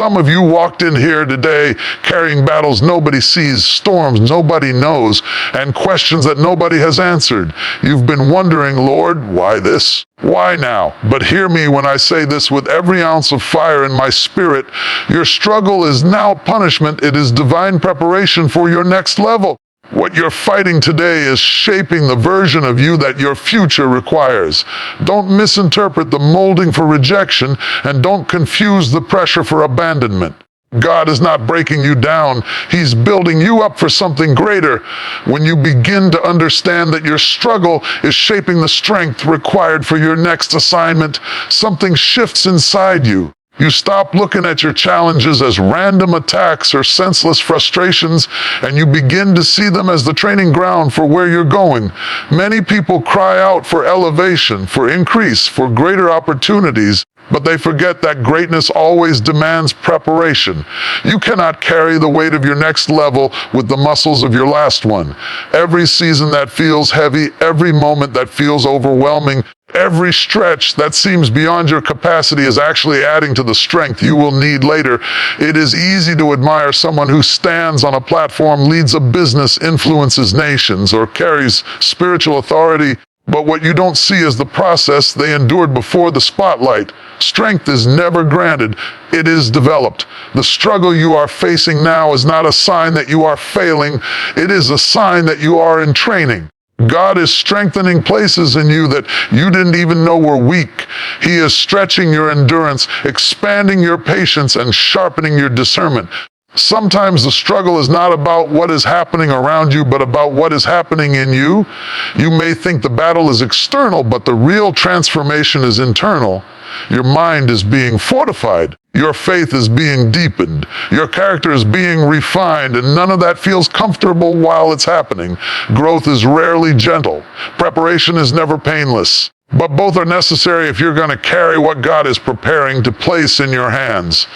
Some of you walked in here today carrying battles nobody sees, storms nobody knows, and questions that nobody has answered. You've been wondering, Lord, why this? Why now? But hear me when I say this with every ounce of fire in my spirit. Your struggle is now punishment. It is divine preparation for your next level. What you're fighting today is shaping the version of you that your future requires. Don't misinterpret the molding for rejection, and don't confuse the pressure for abandonment. God is not breaking you down. He's building you up for something greater. When you begin to understand that your struggle is shaping the strength required for your next assignment, something shifts inside you. You stop looking at your challenges as random attacks or senseless frustrations, and you begin to see them as the training ground for where you're going. Many people cry out for elevation, for increase, for greater opportunities, but they forget that greatness always demands preparation. You cannot carry the weight of your next level with the muscles of your last one. Every season that feels heavy, every moment that feels overwhelming, every stretch that seems beyond your capacity is actually adding to the strength you will need later. It is easy to admire someone who stands on a platform, leads a business, influences nations, or carries spiritual authority. But what you don't see is the process they endured before the spotlight. Strength is never granted, it is developed. The struggle you are facing now is not a sign that you are failing, it is a sign that you are in training. God is strengthening places in you that you didn't even know were weak. He is stretching your endurance, expanding your patience, and sharpening your discernment. Sometimes the struggle is not about what is happening around you, but about what is happening in you. You may think the battle is external, but the real transformation is internal. Your mind is being fortified. Your faith is being deepened. Your character is being refined, and none of that feels comfortable while it's happening. Growth is rarely gentle. Preparation is never painless. But both are necessary if you're going to carry what God is preparing to place in your hands.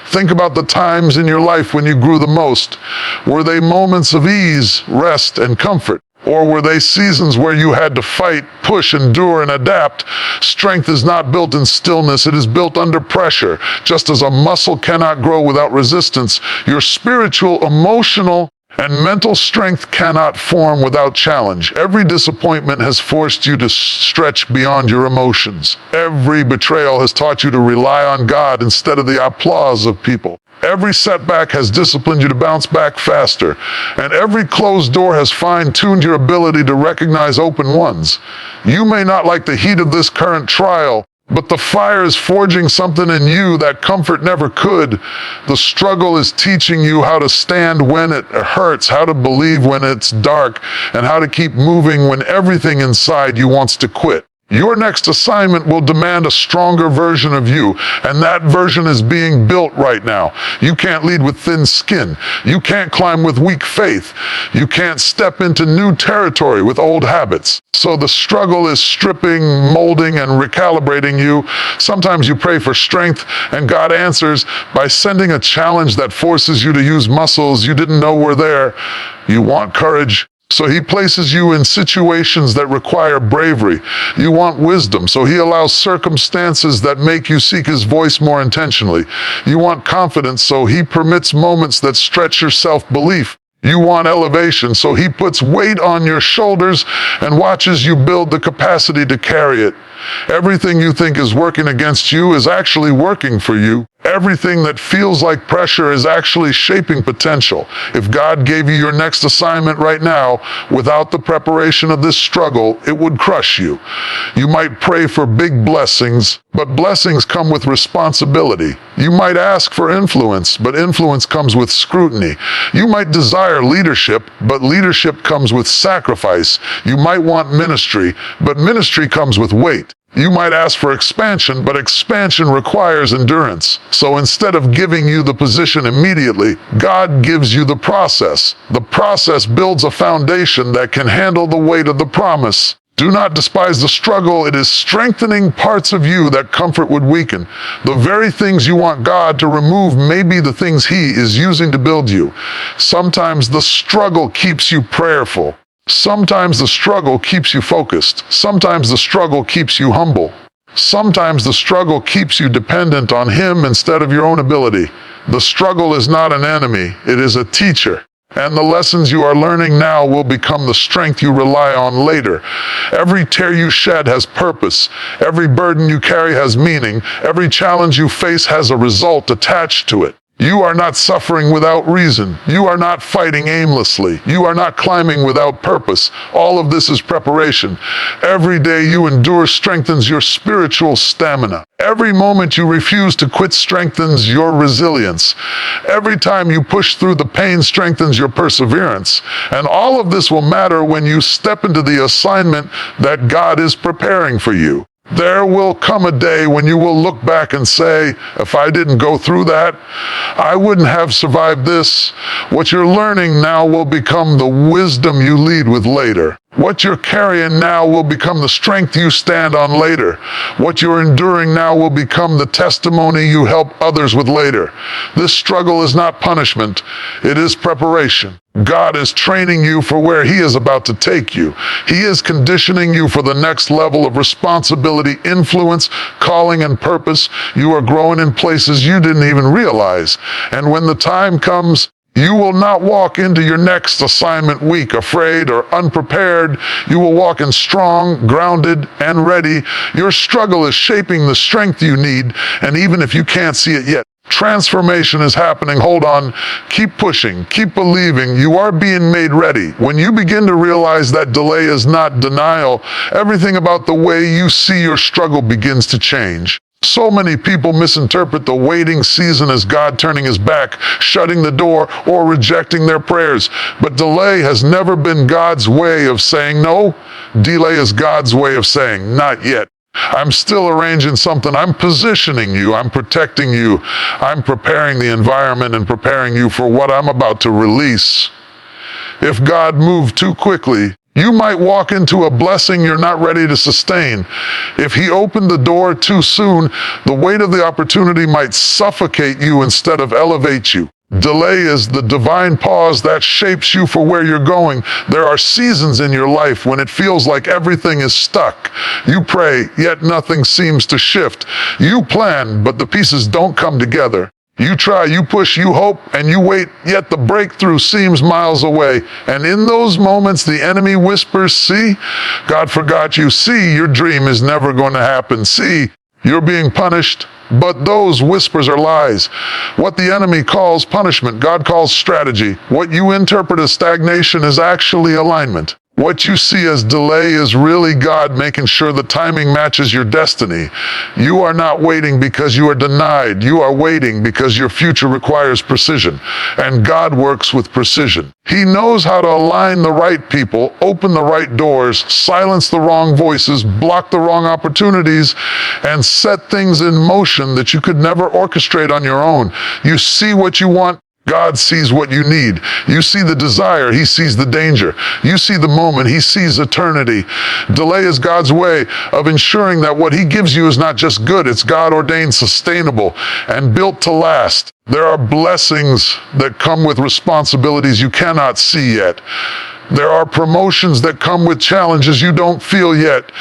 Think about the times in your life when you grew the most. Were they moments of ease, rest, and comfort? Or were they seasons where you had to fight, push, endure, and adapt? Strength is not built in stillness, it is built under pressure. Just as a muscle cannot grow without resistance, your spiritual, emotional, and mental strength cannot form without challenge. Every disappointment has forced you to stretch beyond your emotions. Every betrayal has taught you to rely on God instead of the applause of people. Every setback has disciplined you to bounce back faster, and every closed door has fine-tuned your ability to recognize open ones. You may not like the heat of this current trial, but the fire is forging something in you that comfort never could. The struggle is teaching you how to stand when it hurts, how to believe when it's dark, and how to keep moving when everything inside you wants to quit. Your next assignment will demand a stronger version of you, and that version is being built right now. You can't lead with thin skin. You can't climb with weak faith. You can't step into new territory with old habits. So the struggle is stripping, molding, and recalibrating you. Sometimes you pray for strength, and God answers by sending a challenge that forces you to use muscles you didn't know were there. You want courage, so He places you in situations that require bravery. You want wisdom, so He allows circumstances that make you seek His voice more intentionally. You want confidence, so He permits moments that stretch your self-belief. You want elevation, so He puts weight on your shoulders and watches you build the capacity to carry it. Everything you think is working against you is actually working for you. Everything that feels like pressure is actually shaping potential. If God gave you your next assignment right now, without the preparation of this struggle, it would crush you. You might pray for big blessings, but blessings come with responsibility. You might ask for influence, but influence comes with scrutiny. You might desire leadership, but leadership comes with sacrifice. You might want ministry, but ministry comes with weight. You might ask for expansion, but expansion requires endurance. So instead of giving you the position immediately, God gives you the process. The process builds a foundation that can handle the weight of the promise. Do not despise the struggle. It is strengthening parts of you that comfort would weaken. The very things you want God to remove may be the things He is using to build you. Sometimes the struggle keeps you prayerful. Sometimes the struggle keeps you focused. Sometimes the struggle keeps you humble. Sometimes the struggle keeps you dependent on Him instead of your own ability. The struggle is not an enemy, it is a teacher. And the lessons you are learning now will become the strength you rely on later. Every tear you shed has purpose. Every burden you carry has meaning. Every challenge you face has a result attached to it. You are not suffering without reason. You are not fighting aimlessly. You are not climbing without purpose. All of this is preparation. Every day you endure strengthens your spiritual stamina. Every moment you refuse to quit strengthens your resilience. Every time you push through the pain strengthens your perseverance. And all of this will matter when you step into the assignment that God is preparing for you. There will come a day when you will look back and say, if I didn't go through that, I wouldn't have survived this. What you're learning now will become the wisdom you lead with later. What you're carrying now will become the strength you stand on later. What you're enduring now will become the testimony you help others with later. This struggle is not punishment, it is preparation. God is training you for where He is about to take you. He is conditioning you for the next level of responsibility, influence, calling, and purpose. You are growing in places you didn't even realize. And when the time comes, you will not walk into your next assignment weak, afraid, or unprepared. You will walk in strong, grounded, and ready. Your struggle is shaping the strength you need, and even if you can't see it yet, transformation is happening. Hold on. Keep pushing. Keep believing. You are being made ready. When you begin to realize that delay is not denial, everything about the way you see your struggle begins to change. So many people misinterpret the waiting season as God turning His back, shutting the door, or rejecting their prayers. But delay has never been God's way of saying no. Delay is God's way of saying not yet. I'm still arranging something. I'm positioning you. I'm protecting you. I'm preparing the environment and preparing you for what I'm about to release. If God moved too quickly, you might walk into a blessing you're not ready to sustain. If He opened the door too soon, the weight of the opportunity might suffocate you instead of elevate you. Delay is the divine pause that shapes you for where you're going. There are seasons in your life when it feels like everything is stuck. You pray, yet nothing seems to shift. You plan, but the pieces don't come together. You try, you push, you hope, and you wait, yet the breakthrough seems miles away. And in those moments, the enemy whispers, see, God forgot you. See, your dream is never going to happen. See, you're being punished. But those whispers are lies. What the enemy calls punishment, God calls strategy. What you interpret as stagnation is actually alignment. What you see as delay is really God making sure the timing matches your destiny. You are not waiting because you are denied. You are waiting because your future requires precision. And God works with precision. He knows how to align the right people, open the right doors, silence the wrong voices, block the wrong opportunities, and set things in motion that you could never orchestrate on your own. You see what you want. God sees what you need. You see the desire, He sees the danger. You see the moment, He sees eternity. Delay is God's way of ensuring that what He gives you is not just good, it's God-ordained, sustainable, and built to last. There are blessings that come with responsibilities you cannot see yet. There are promotions that come with challenges you don't feel yet.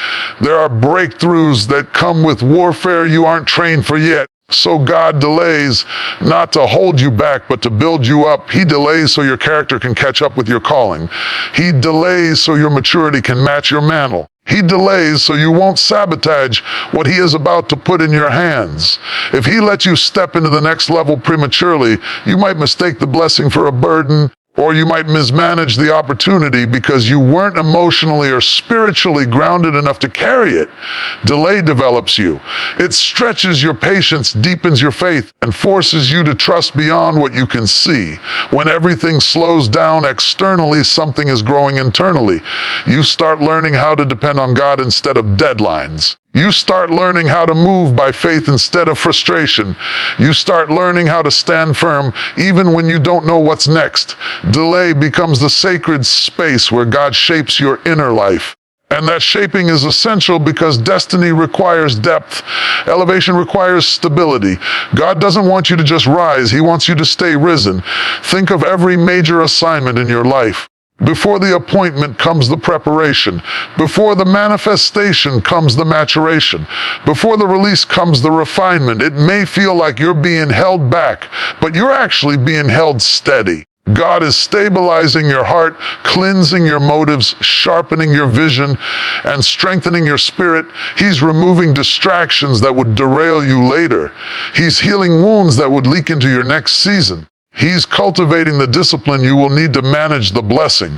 There are breakthroughs that come with warfare you aren't trained for yet. So God delays not to hold you back, but to build you up. He delays so your character can catch up with your calling. He delays so your maturity can match your mantle. He delays so you won't sabotage what He is about to put in your hands. If He lets you step into the next level prematurely, you might mistake the blessing for a burden, or you might mismanage the opportunity because you weren't emotionally or spiritually grounded enough to carry it. Delay develops you. It stretches your patience, deepens your faith, and forces you to trust beyond what you can see. When everything slows down externally, something is growing internally. You start learning how to depend on God instead of deadlines. You start learning how to move by faith instead of frustration. You start learning how to stand firm even when you don't know what's next. Delay becomes the sacred space where God shapes your inner life. And that shaping is essential because destiny requires depth. Elevation requires stability. God doesn't want you to just rise. He wants you to stay risen. Think of every major assignment in your life. Before the appointment comes the preparation. Before the manifestation comes the maturation. Before the release comes the refinement. It may feel like you're being held back, but you're actually being held steady. God is stabilizing your heart, cleansing your motives, sharpening your vision, and strengthening your spirit. He's removing distractions that would derail you later. He's healing wounds that would leak into your next season. He's cultivating the discipline you will need to manage the blessing.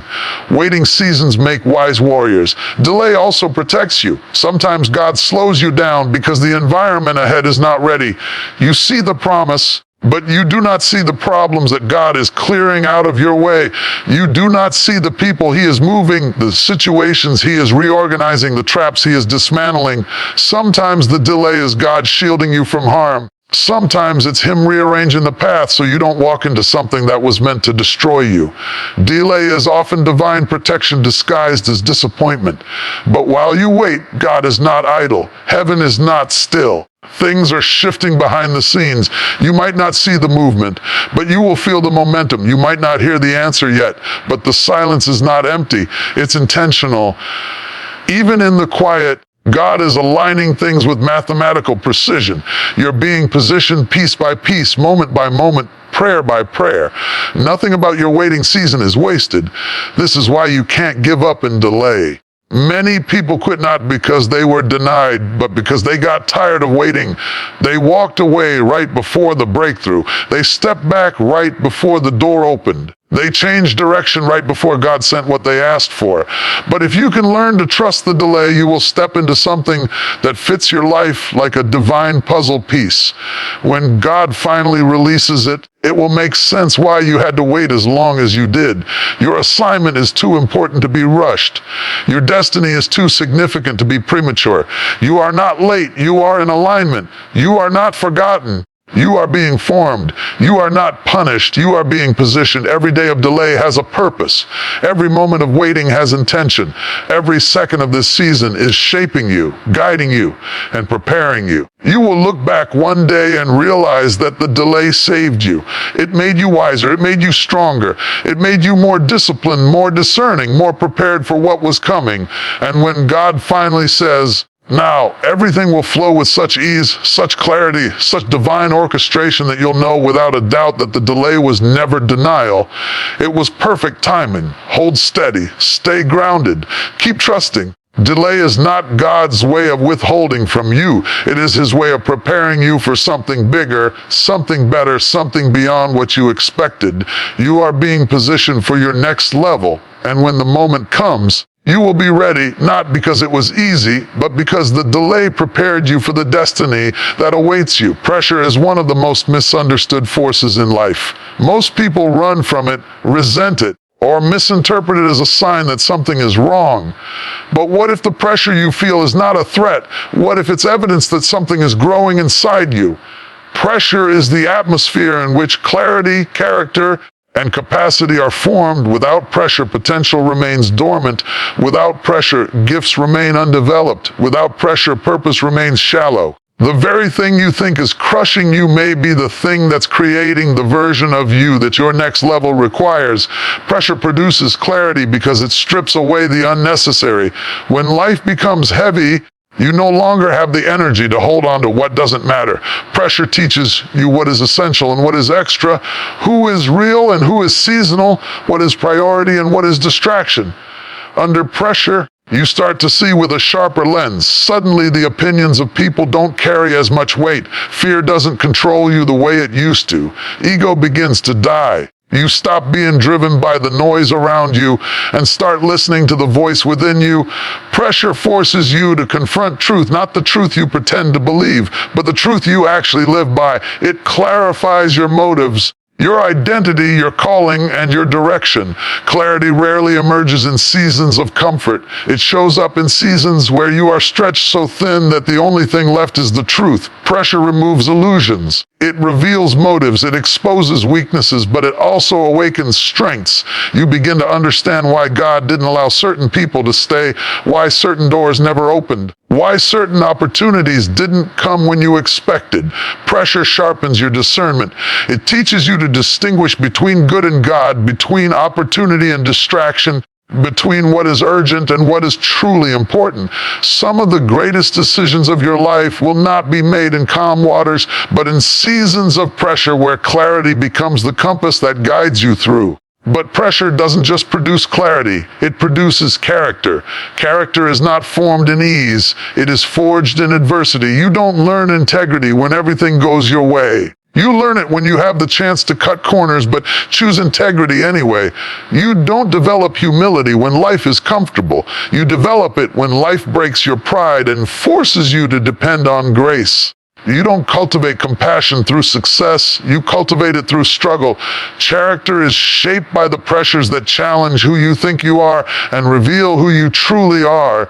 Waiting seasons make wise warriors. Delay also protects you. Sometimes God slows you down because the environment ahead is not ready. You see the promise, but you do not see the problems that God is clearing out of your way. You do not see the people He is moving, the situations He is reorganizing, the traps He is dismantling. Sometimes the delay is God shielding you from harm. Sometimes it's Him rearranging the path so you don't walk into something that was meant to destroy you. Delay is often divine protection disguised as disappointment. But while you wait, God is not idle. Heaven is not still. Things are shifting behind the scenes. You might not see the movement, but you will feel the momentum. You might not hear the answer yet, but the silence is not empty. It's intentional. Even in the quiet, God is aligning things with mathematical precision. You're being positioned piece by piece, moment by moment, prayer by prayer. Nothing about your waiting season is wasted. This is why you can't give up and delay. Many people quit not because they were denied, but because they got tired of waiting. They walked away right before the breakthrough. They stepped back right before the door opened. They changed direction right before God sent what they asked for. But if you can learn to trust the delay, you will step into something that fits your life like a divine puzzle piece. When God finally releases it, it will make sense why you had to wait as long as you did. Your assignment is too important to be rushed. Your destiny is too significant to be premature. You are not late. You are in alignment. You are not forgotten. You are being formed. You are not punished. You are being positioned. Every day of delay has a purpose. Every moment of waiting has intention. Every second of this season is shaping you, guiding you, and preparing you. You will look back one day and realize that the delay saved you. It made you wiser. It made you stronger. It made you more disciplined, more discerning, more prepared for what was coming. And when God finally says, now, everything will flow with such ease, such clarity, such divine orchestration that you'll know without a doubt that the delay was never denial. It was perfect timing. Hold steady. Stay grounded. Keep trusting. Delay is not God's way of withholding from you. It is His way of preparing you for something bigger, something better, something beyond what you expected. You are being positioned for your next level. And when the moment comes, you will be ready, not because it was easy, but because the delay prepared you for the destiny that awaits you. Pressure is one of the most misunderstood forces in life. Most people run from it, resent it, or misinterpret it as a sign that something is wrong. But what if the pressure you feel is not a threat? What if it's evidence that something is growing inside you? Pressure is the atmosphere in which clarity, character, and capacity are formed. Without pressure, potential remains dormant. Without pressure, gifts remain undeveloped. Without pressure, purpose remains shallow. The very thing you think is crushing you may be the thing that's creating the version of you that your next level requires. Pressure produces clarity because it strips away the unnecessary. When life becomes heavy, you no longer have the energy to hold on to what doesn't matter. Pressure teaches you what is essential and what is extra, who is real and who is seasonal, what is priority and what is distraction. Under pressure, you start to see with a sharper lens. Suddenly, the opinions of people don't carry as much weight. Fear doesn't control you the way it used to. Ego begins to die. You stop being driven by the noise around you and start listening to the voice within you. Pressure forces you to confront truth, not the truth you pretend to believe, but the truth you actually live by. It clarifies your motives, your identity, your calling, and your direction. Clarity rarely emerges in seasons of comfort. It shows up in seasons where you are stretched so thin that the only thing left is the truth. Pressure removes illusions. It reveals motives. It exposes weaknesses, but it also awakens strengths. You begin to understand why God didn't allow certain people to stay, why certain doors never opened, why certain opportunities didn't come when you expected. Pressure sharpens your discernment. It teaches you to distinguish between good and God, between opportunity and distraction, between what is urgent and what is truly important. Some of the greatest decisions of your life will not be made in calm waters, but in seasons of pressure where clarity becomes the compass that guides you through. But pressure doesn't just produce clarity, it produces character. Character is not formed in ease, it is forged in adversity. You don't learn integrity when everything goes your way. You learn it when you have the chance to cut corners but choose integrity anyway. You don't develop humility when life is comfortable. You develop it when life breaks your pride and forces you to depend on grace. You don't cultivate compassion through success, you cultivate it through struggle. Character is shaped by the pressures that challenge who you think you are and reveal who you truly are.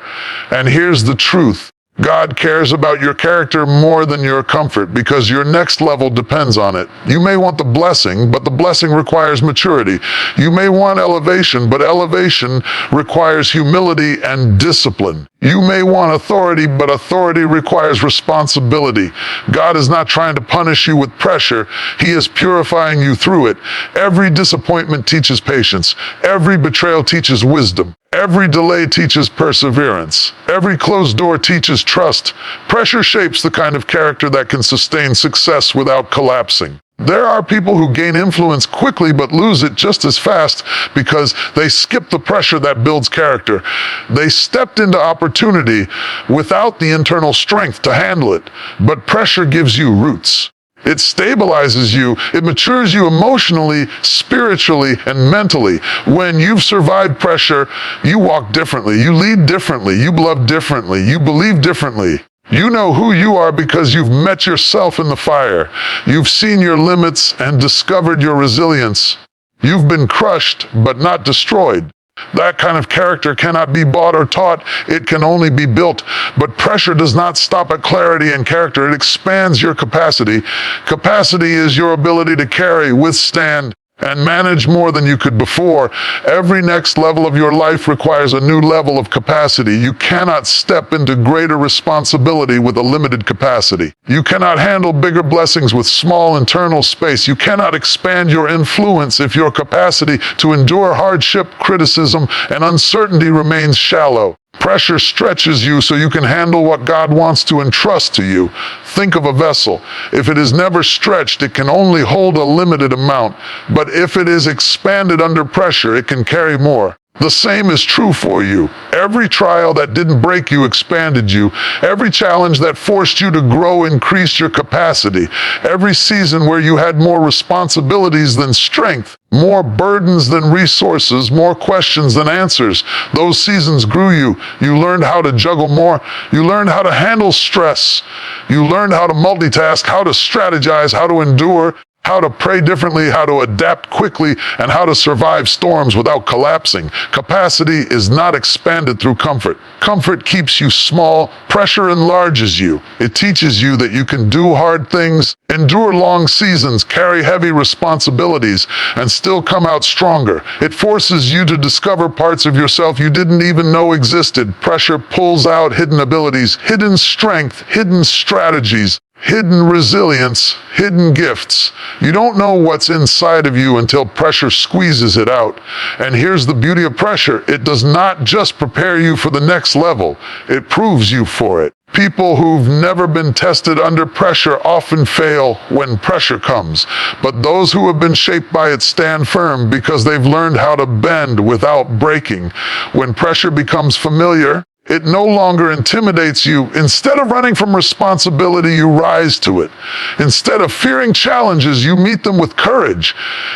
And here's the truth. God cares about your character more than your comfort because your next level depends on it. You may want the blessing, but the blessing requires maturity. You may want elevation, but elevation requires humility and discipline. You may want authority, but authority requires responsibility. God is not trying to punish you with pressure. He is purifying you through it. Every disappointment teaches patience. Every betrayal teaches wisdom. Every delay teaches perseverance. Every closed door teaches trust. Pressure shapes the kind of character that can sustain success without collapsing. There are people who gain influence quickly but lose it just as fast because they skip the pressure that builds character. They stepped into opportunity without the internal strength to handle it. But pressure gives you roots. It stabilizes you. It matures you emotionally, spiritually, and mentally. When you've survived pressure, you walk differently. You lead differently. You love differently. You believe differently. You know who you are because you've met yourself in the fire. You've seen your limits and discovered your resilience. You've been crushed, but not destroyed. That kind of character cannot be bought or taught. It can only be built. But pressure does not stop at clarity and character. It expands your capacity. Capacity is your ability to carry, withstand, and manage more than you could before. Every next level of your life requires a new level of capacity. You cannot step into greater responsibility with a limited capacity. You cannot handle bigger blessings with small internal space. You cannot expand your influence if your capacity to endure hardship, criticism, and uncertainty remains shallow. Pressure stretches you so you can handle what God wants to entrust to you. Think of a vessel. If it is never stretched, it can only hold a limited amount. But if it is expanded under pressure, it can carry more. The same is true for you. Every trial that didn't break you expanded you. Every challenge that forced you to grow increased your capacity. Every season where you had more responsibilities than strength, more burdens than resources, more questions than answers, those seasons grew you. You learned how to juggle more. You learned how to handle stress. You learned how to multitask, how to strategize, how to endure, how to pray differently, how to adapt quickly, and how to survive storms without collapsing. Capacity is not expanded through comfort. Comfort keeps you small. Pressure enlarges you. It teaches you that you can do hard things, endure long seasons, carry heavy responsibilities, and still come out stronger. It forces you to discover parts of yourself you didn't even know existed. Pressure pulls out hidden abilities, hidden strength, hidden strategies, hidden resilience, hidden gifts. You don't know what's inside of you until pressure squeezes it out. And here's the beauty of pressure. It does not just prepare you for the next level, it proves you for it. People who've never been tested under pressure often fail when pressure comes. But those who have been shaped by it stand firm because they've learned how to bend without breaking. When pressure becomes familiar, it no longer intimidates you. Instead of running from responsibility, you rise to it. Instead of fearing challenges, you meet them with courage.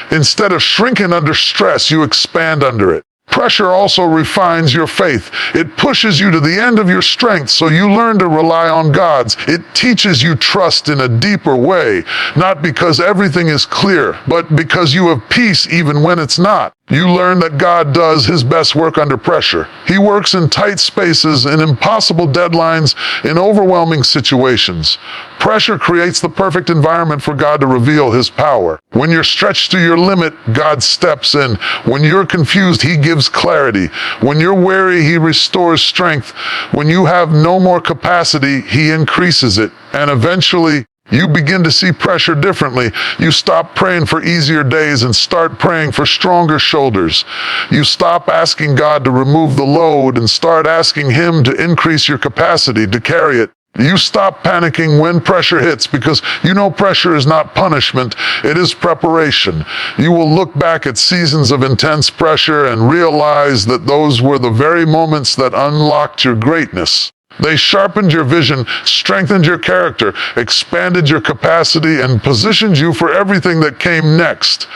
Instead of shrinking under stress, you expand under it. Pressure also refines your faith. It pushes you to the end of your strength so you learn to rely on God's. It teaches you trust in a deeper way, not because everything is clear, but because you have peace even when it's not. You learn that God does his best work under pressure. He works in tight spaces, in impossible deadlines, in overwhelming situations. Pressure creates the perfect environment for God to reveal his power. When you're stretched to your limit, God steps in. When you're confused, he gives clarity. When you're weary, he restores strength. When you have no more capacity, he increases it. And eventually, you begin to see pressure differently. You stop praying for easier days and start praying for stronger shoulders. You stop asking God to remove the load and start asking him to increase your capacity to carry it. You stop panicking when pressure hits because you know pressure is not punishment, it is preparation. You will look back at seasons of intense pressure and realize that those were the very moments that unlocked your greatness. They sharpened your vision, strengthened your character, expanded your capacity, and positioned you for everything that came next.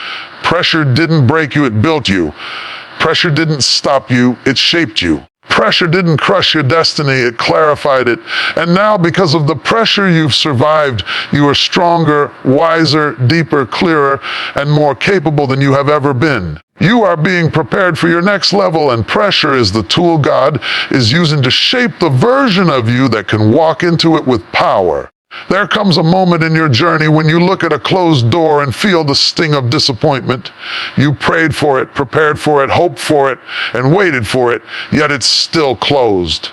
Pressure didn't break you, it built you. Pressure didn't stop you, it shaped you. Pressure didn't crush your destiny, it clarified it. And now, because of the pressure you've survived, you are stronger, wiser, deeper, clearer, and more capable than you have ever been. You are being prepared for your next level, and pressure is the tool God is using to shape the version of you that can walk into it with power. There comes a moment in your journey when you look at a closed door and feel the sting of disappointment. You prayed for it, prepared for it, hoped for it, and waited for it, yet it's still closed.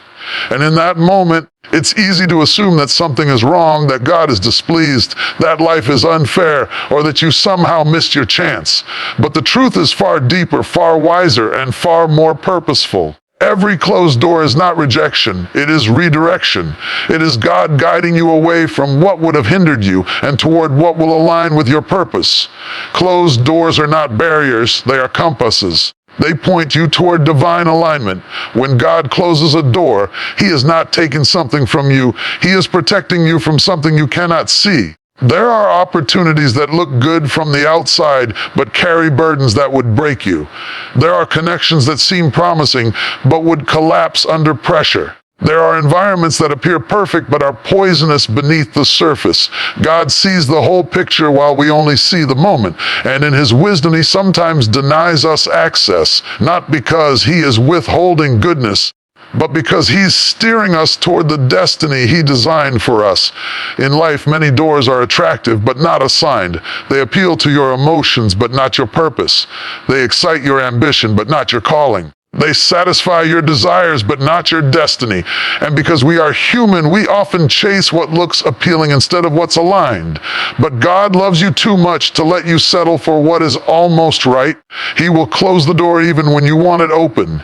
And in that moment, it's easy to assume that something is wrong, that God is displeased, that life is unfair, or that you somehow missed your chance. But the truth is far deeper, far wiser, and far more purposeful. Every closed door is not rejection, it is redirection. It is God guiding you away from what would have hindered you and toward what will align with your purpose. Closed doors are not barriers, they are compasses. They point you toward divine alignment. When God closes a door, he is not taking something from you, he is protecting you from something you cannot see. There are opportunities that look good from the outside, but carry burdens that would break you. There are connections that seem promising, but would collapse under pressure. There are environments that appear perfect, but are poisonous beneath the surface. God sees the whole picture while we only see the moment. And in his wisdom, he sometimes denies us access, not because he is withholding goodness, but because he's steering us toward the destiny he designed for us. In life, many doors are attractive, but not assigned. They appeal to your emotions, but not your purpose. They excite your ambition, but not your calling. They satisfy your desires, but not your destiny. And because we are human, we often chase what looks appealing instead of what's aligned. But God loves you too much to let you settle for what is almost right. He will close the door even when you want it open.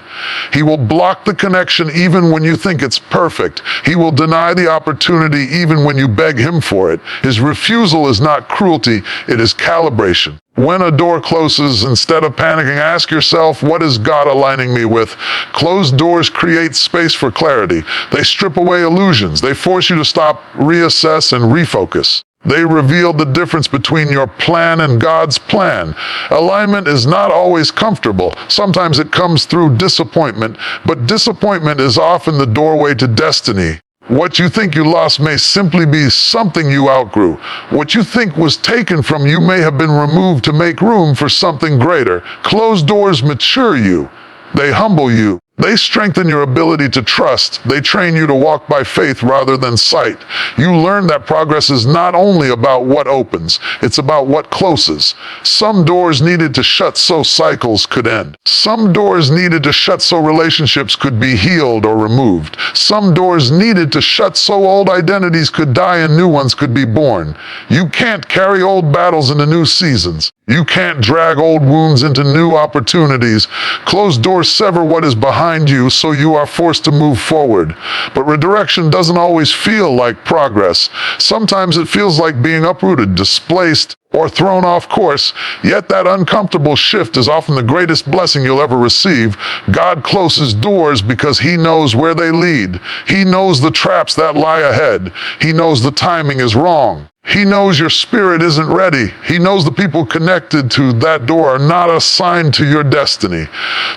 He will block the connection even when you think it's perfect. He will deny the opportunity even when you beg him for it. His refusal is not cruelty, it is calibration. When a door closes, instead of panicking, ask yourself, what is God aligning me with? Closed doors create space for clarity. They strip away illusions. They force you to stop, reassess, and refocus. They reveal the difference between your plan and God's plan. Alignment is not always comfortable. Sometimes it comes through disappointment, but disappointment is often the doorway to destiny. What you think you lost may simply be something you outgrew. What you think was taken from you may have been removed to make room for something greater. Closed doors mature you. They humble you. They strengthen your ability to trust. They train you to walk by faith rather than sight. You learn that progress is not only about what opens, it's about what closes. Some doors needed to shut so cycles could end. Some doors needed to shut so relationships could be healed or removed. Some doors needed to shut so old identities could die and new ones could be born. You can't carry old battles into new seasons. You can't drag old wounds into new opportunities. Closed doors sever what is behind you, so you are forced to move forward. But redirection doesn't always feel like progress. Sometimes it feels like being uprooted, displaced, or thrown off course. Yet that uncomfortable shift is often the greatest blessing you'll ever receive. God closes doors because he knows where they lead. He knows the traps that lie ahead. He knows the timing is wrong. He knows your spirit isn't ready. He knows the people connected to that door are not assigned to your destiny.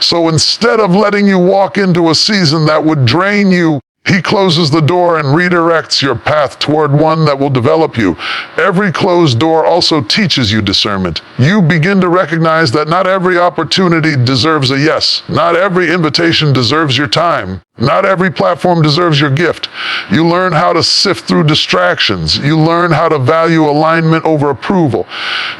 So instead of letting you walk into a season that would drain you, He closes the door and redirects your path toward one that will develop you. Every closed door also teaches you discernment. You begin to recognize that not every opportunity deserves a yes. Not every invitation deserves your time. Not every platform deserves your gift. You learn how to sift through distractions. You learn how to value alignment over approval.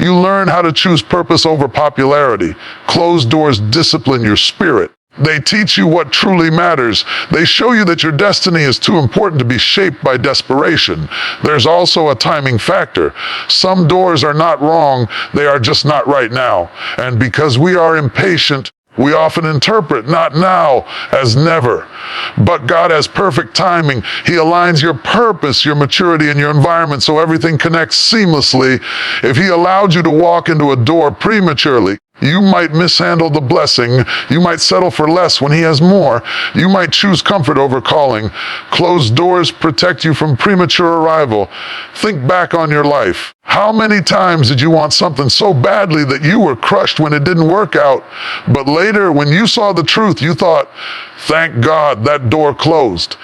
You learn how to choose purpose over popularity. Closed doors discipline your spirit. They teach you what truly matters. They show you that your destiny is too important to be shaped by desperation. There's also a timing factor. Some doors are not wrong, they are just not right now. And because we are impatient, we often interpret not now as never. But God has perfect timing. He aligns your purpose, your maturity, and your environment so everything connects seamlessly. If He allowed you to walk into a door prematurely, you might mishandle the blessing. You might settle for less when He has more. You might choose comfort over calling. Closed doors protect you from premature arrival. Think back on your life. How many times did you want something so badly that you were crushed when it didn't work out? But later, when you saw the truth, you thought, thank God that door closed.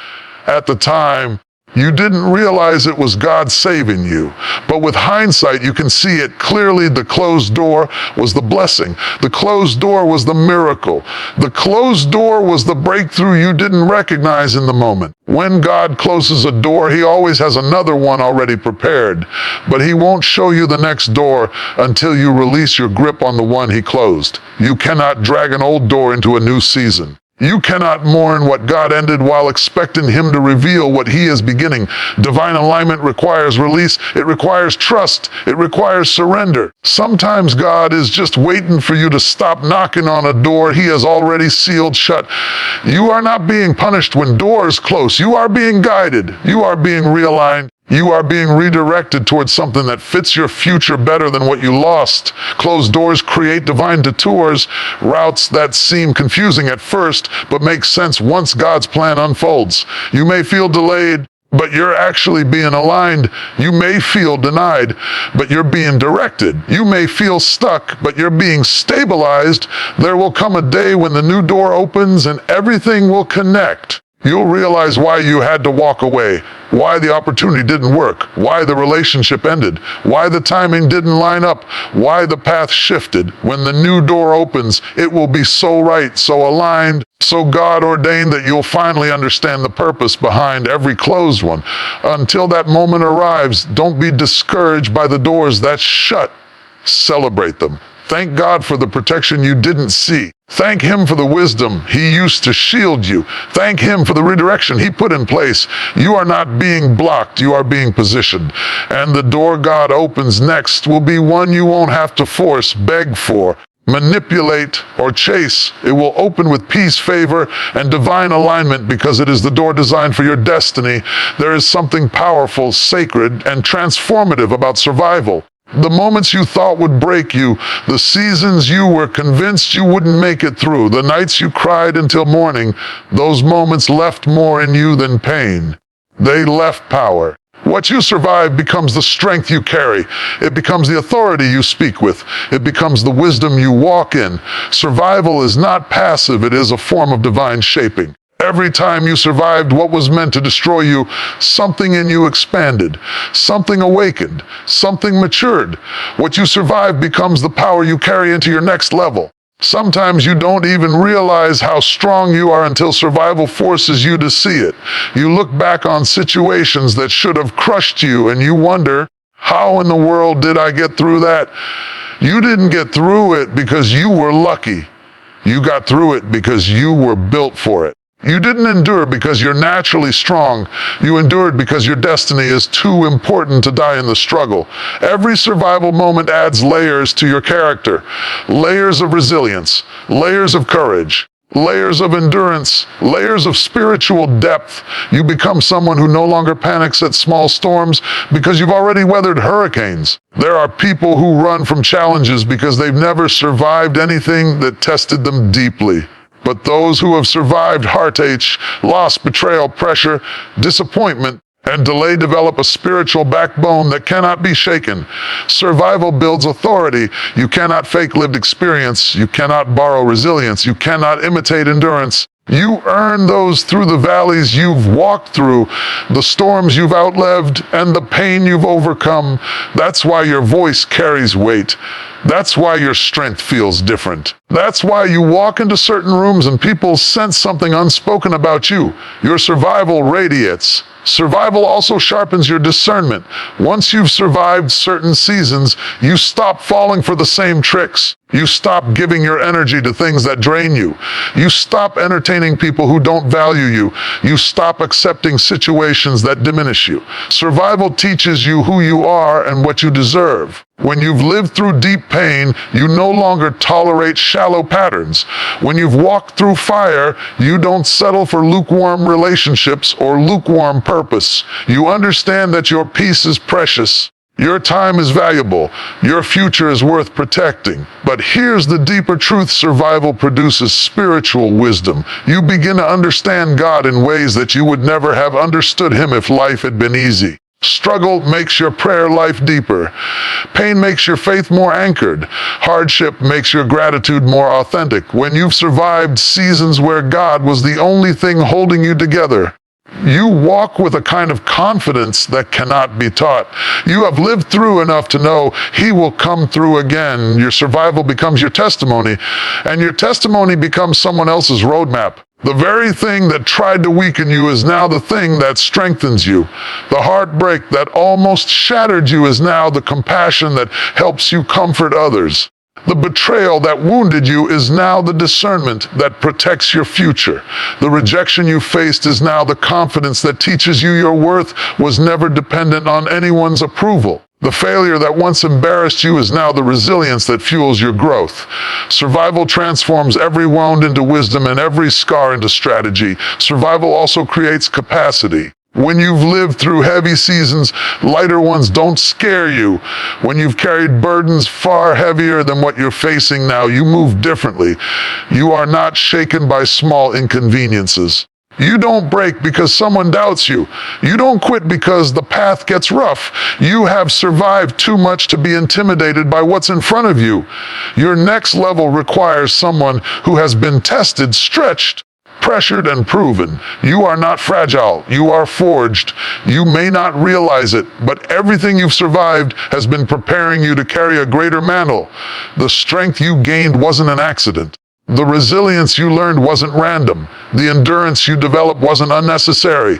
At the time, you didn't realize it was God saving you. But with hindsight, you can see it clearly. The closed door was the blessing. The closed door was the miracle. The closed door was the breakthrough you didn't recognize in the moment. When God closes a door, He always has another one already prepared. But He won't show you the next door until you release your grip on the one He closed. You cannot drag an old door into a new season. You cannot mourn what God ended while expecting Him to reveal what He is beginning. Divine alignment requires release. It requires trust. It requires surrender. Sometimes God is just waiting for you to stop knocking on a door He has already sealed shut. You are not being punished when doors close. You are being guided. You are being realigned. You are being redirected towards something that fits your future better than what you lost. Closed doors create divine detours, routes that seem confusing at first, but make sense once God's plan unfolds. You may feel delayed, but you're actually being aligned. You may feel denied, but you're being directed. You may feel stuck, but you're being stabilized. There will come a day when the new door opens and everything will connect. You'll realize why you had to walk away, why the opportunity didn't work, why the relationship ended, why the timing didn't line up, why the path shifted. When the new door opens, it will be so right, so aligned, so God ordained that you'll finally understand the purpose behind every closed one. Until that moment arrives, don't be discouraged by the doors that shut. Celebrate them. Thank God for the protection you didn't see. Thank Him for the wisdom He used to shield you. Thank Him for the redirection He put in place. You are not being blocked, you are being positioned. And the door God opens next will be one you won't have to force, beg for, manipulate, or chase. It will open with peace, favor, and divine alignment because it is the door designed for your destiny. There is something powerful, sacred, and transformative about survival. The moments you thought would break you, the seasons you were convinced you wouldn't make it through, the nights you cried until morning, those moments left more in you than pain. They left power. What you survive becomes the strength you carry. It becomes the authority you speak with. It becomes the wisdom you walk in. Survival is not passive, it is a form of divine shaping. Every time you survived what was meant to destroy you, something in you expanded, something awakened, something matured. What you survived becomes the power you carry into your next level. Sometimes you don't even realize how strong you are until survival forces you to see it. You look back on situations that should have crushed you and you wonder, how in the world did I get through that? You didn't get through it because you were lucky. You got through it because you were built for it. You didn't endure because you're naturally strong. You endured because your destiny is too important to die in the struggle. Every survival moment adds layers to your character. Layers of resilience, layers of courage, layers of endurance, layers of spiritual depth. You become someone who no longer panics at small storms because you've already weathered hurricanes. There are people who run from challenges because they've never survived anything that tested them deeply. But those who have survived heartache, loss, betrayal, pressure, disappointment, and delay develop a spiritual backbone that cannot be shaken. Survival builds authority. You cannot fake lived experience. You cannot borrow resilience. You cannot imitate endurance. You earn those through the valleys you've walked through, the storms you've outlived, and the pain you've overcome. That's why your voice carries weight. That's why your strength feels different. That's why you walk into certain rooms and people sense something unspoken about you. Your survival radiates. Survival also sharpens your discernment. Once you've survived certain seasons, you stop falling for the same tricks. You stop giving your energy to things that drain you. You stop entertaining people who don't value you. You stop accepting situations that diminish you. Survival teaches you who you are and what you deserve. When you've lived through deep pain, you no longer tolerate shallow patterns. When you've walked through fire, you don't settle for lukewarm relationships or lukewarm purpose. You understand that your peace is precious. Your time is valuable. Your future is worth protecting. But here's the deeper truth: survival produces spiritual wisdom. You begin to understand God in ways that you would never have understood Him if life had been easy. Struggle makes your prayer life deeper. Pain makes your faith more anchored. Hardship makes your gratitude more authentic. When you've survived seasons where God was the only thing holding you together, you walk with a kind of confidence that cannot be taught. You have lived through enough to know He will come through again. Your survival becomes your testimony, and your testimony becomes someone else's roadmap. The very thing that tried to weaken you is now the thing that strengthens you. The heartbreak that almost shattered you is now the compassion that helps you comfort others. The betrayal that wounded you is now the discernment that protects your future. The rejection you faced is now the confidence that teaches you your worth was never dependent on anyone's approval. The failure that once embarrassed you is now the resilience that fuels your growth. Survival transforms every wound into wisdom and every scar into strategy. Survival also creates capacity. When you've lived through heavy seasons, lighter ones don't scare you. When you've carried burdens far heavier than what you're facing now, you move differently. You are not shaken by small inconveniences. You don't break because someone doubts you. You don't quit because the path gets rough. You have survived too much to be intimidated by what's in front of you. Your next level requires someone who has been tested, stretched, pressured, and proven. You are not fragile. You are forged. You may not realize it, but everything you've survived has been preparing you to carry a greater mantle. The strength you gained wasn't an accident. The resilience you learned wasn't random. The endurance you developed wasn't unnecessary.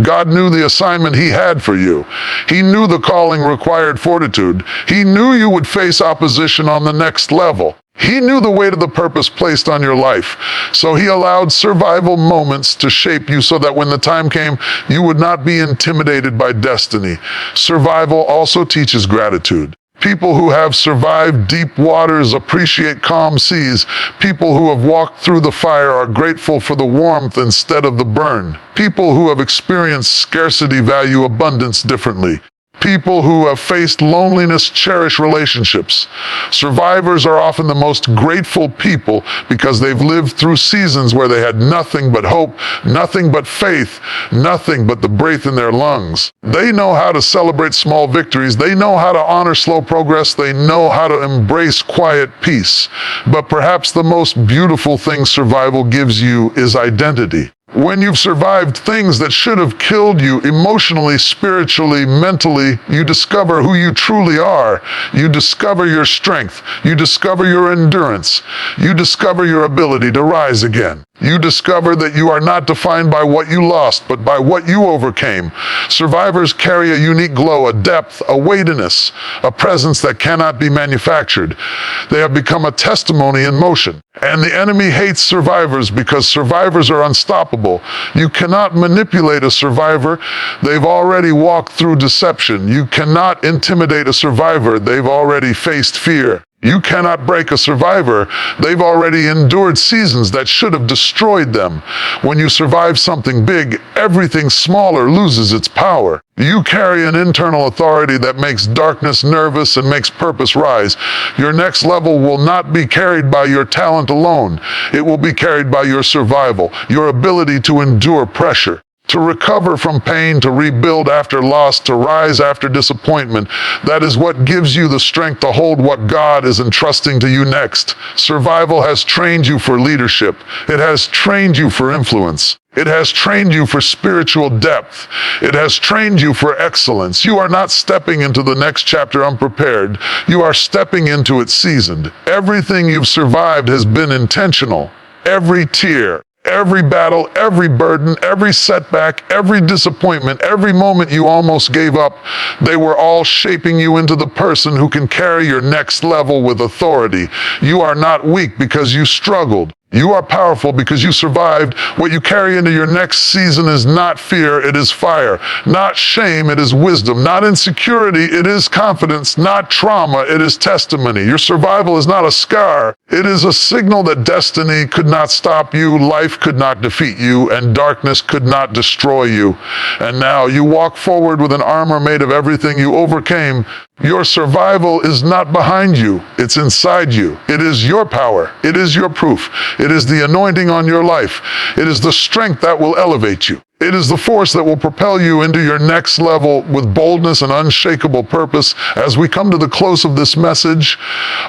God knew the assignment He had for you. He knew the calling required fortitude. He knew you would face opposition on the next level. He knew the weight of the purpose placed on your life. So He allowed survival moments to shape you so that when the time came, you would not be intimidated by destiny. Survival also teaches gratitude. People who have survived deep waters appreciate calm seas. People who have walked through the fire are grateful for the warmth instead of the burn. People who have experienced scarcity value abundance differently. People who have faced loneliness cherish relationships. Survivors are often the most grateful people because they've lived through seasons where they had nothing but hope, nothing but faith, nothing but the breath in their lungs. They know how to celebrate small victories. They know how to honor slow progress. They know how to embrace quiet peace. But perhaps the most beautiful thing survival gives you is identity. When you've survived things that should have killed you emotionally, spiritually, mentally, you discover who you truly are. You discover your strength. You discover your endurance. You discover your ability to rise again. You discover that you are not defined by what you lost, but by what you overcame. Survivors carry a unique glow, a depth, a weightiness, a presence that cannot be manufactured. They have become a testimony in motion. And the enemy hates survivors because survivors are unstoppable. You cannot manipulate a survivor. They've already walked through deception. You cannot intimidate a survivor. They've already faced fear. You cannot break a survivor. They've already endured seasons that should have destroyed them. When you survive something big, everything smaller loses its power. You carry an internal authority that makes darkness nervous and makes purpose rise. Your next level will not be carried by your talent alone. It will be carried by your survival, your ability to endure pressure. To recover from pain, to rebuild after loss, to rise after disappointment. That is what gives you the strength to hold what God is entrusting to you next. Survival has trained you for leadership. It has trained you for influence. It has trained you for spiritual depth. It has trained you for excellence. You are not stepping into the next chapter unprepared. You are stepping into it seasoned. Everything you've survived has been intentional. Every tear, every battle, every burden, every setback, every disappointment, every moment you almost gave up, they were all shaping you into the person who can carry your next level with authority. You are not weak because you struggled. You are powerful because you survived. What you carry into your next season is not fear, it is fire. Not shame, it is wisdom. Not insecurity, it is confidence. Not trauma, it is testimony. Your survival is not a scar. It is a signal that destiny could not stop you, life could not defeat you, and darkness could not destroy you. And now you walk forward with an armor made of everything you overcame. Your survival is not behind you, it's inside you. It is your power. It is your proof. It is the anointing on your life. It is the strength that will elevate you. It is the force that will propel you into your next level with boldness and unshakable purpose. As we come to the close of this message,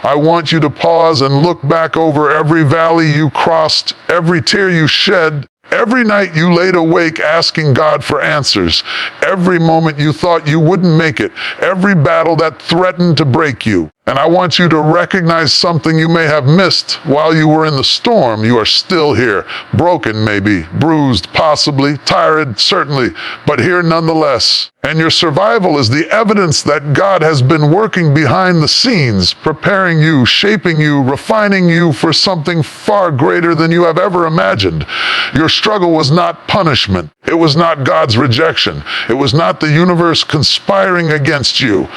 I want you to pause and look back over every valley you crossed, every tear you shed, every night you laid awake asking God for answers, every moment you thought you wouldn't make it, every battle that threatened to break you. And I want you to recognize something you may have missed while you were in the storm. You are still here, broken maybe, bruised possibly, tired certainly, but here nonetheless. And your survival is the evidence that God has been working behind the scenes, preparing you, shaping you, refining you for something far greater than you have ever imagined. Your struggle was not punishment. It was not God's rejection. It was not the universe conspiring against you.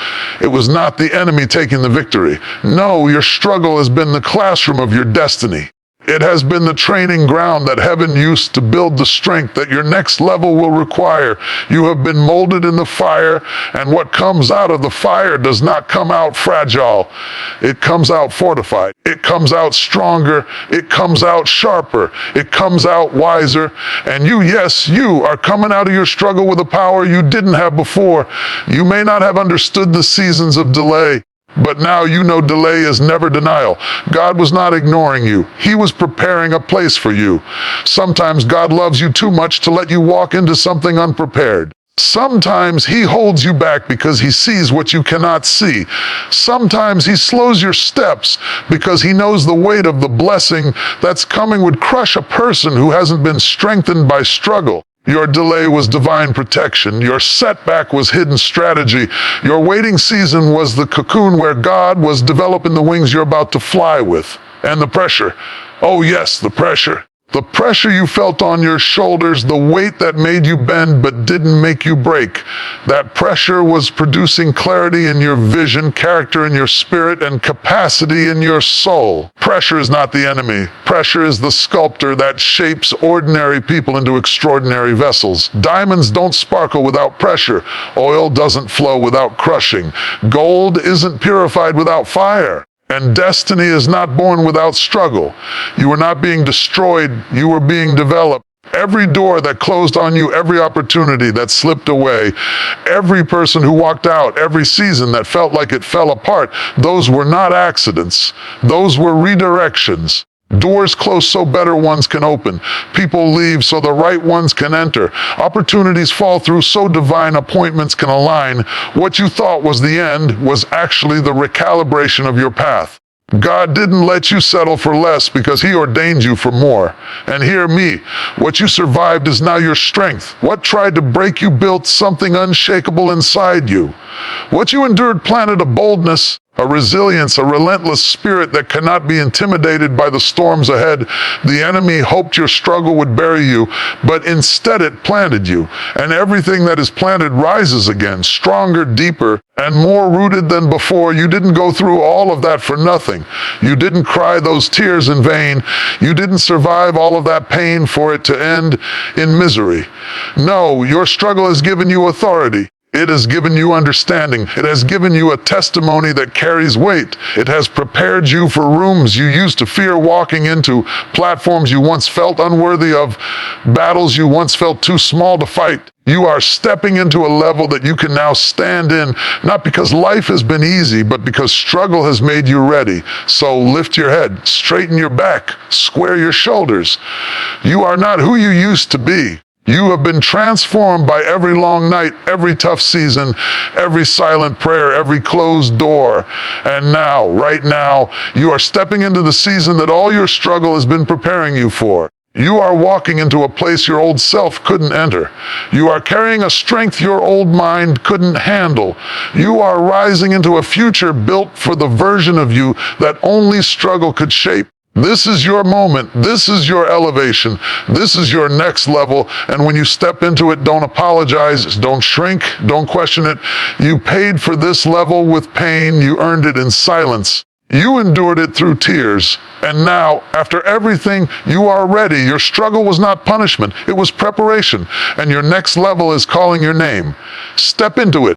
It was not the enemy taking the victory. No, your struggle has been the classroom of your destiny. It has been the training ground that heaven used to build the strength that your next level will require. You have been molded in the fire, and what comes out of the fire does not come out fragile. It comes out fortified. It comes out stronger. It comes out sharper. It comes out wiser. And you, yes, you are coming out of your struggle with a power you didn't have before. You may not have understood the seasons of delay, but now you know delay is never denial. God was not ignoring you. He was preparing a place for you. Sometimes God loves you too much to let you walk into something unprepared. Sometimes He holds you back because He sees what you cannot see. Sometimes He slows your steps because He knows the weight of the blessing that's coming would crush a person who hasn't been strengthened by struggle. Your delay was divine protection. Your setback was hidden strategy. Your waiting season was the cocoon where God was developing the wings you're about to fly with. And the pressure. Oh yes, the pressure. The pressure you felt on your shoulders, the weight that made you bend but didn't make you break. That pressure was producing clarity in your vision, character in your spirit, and capacity in your soul. Pressure is not the enemy. Pressure is the sculptor that shapes ordinary people into extraordinary vessels. Diamonds don't sparkle without pressure. Oil doesn't flow without crushing. Gold isn't purified without fire. And destiny is not born without struggle. You were not being destroyed, you were being developed. Every door that closed on you, every opportunity that slipped away, every person who walked out, every season that felt like it fell apart, those were not accidents. Those were redirections. Doors close so better ones can open. People leave so the right ones can enter. Opportunities fall through so divine appointments can align. What you thought was the end was actually the recalibration of your path. God didn't let you settle for less because He ordained you for more. And hear me, what you survived is now your strength. What tried to break you built something unshakable inside you. What you endured planted a boldness, a resilience, a relentless spirit that cannot be intimidated by the storms ahead. The enemy hoped your struggle would bury you, but instead it planted you. And everything that is planted rises again, stronger, deeper, and more rooted than before. You didn't go through all of that for nothing. You didn't cry those tears in vain. You didn't survive all of that pain for it to end in misery. No, your struggle has given you authority. It has given you understanding. It has given you a testimony that carries weight. It has prepared you for rooms you used to fear walking into, platforms you once felt unworthy of, battles you once felt too small to fight. You are stepping into a level that you can now stand in, not because life has been easy, but because struggle has made you ready. So lift your head, straighten your back, square your shoulders. You are not who you used to be. You have been transformed by every long night, every tough season, every silent prayer, every closed door. And now, right now, you are stepping into the season that all your struggle has been preparing you for. You are walking into a place your old self couldn't enter. You are carrying a strength your old mind couldn't handle. You are rising into a future built for the version of you that only struggle could shape. This is your moment. This is your elevation. This is your next level. And when you step into it, don't apologize. Don't shrink. Don't question it. You paid for this level with pain. You earned it in silence. You endured it through tears. And now, after everything, you are ready. Your struggle was not punishment. It was preparation. And your next level is calling your name. Step into it.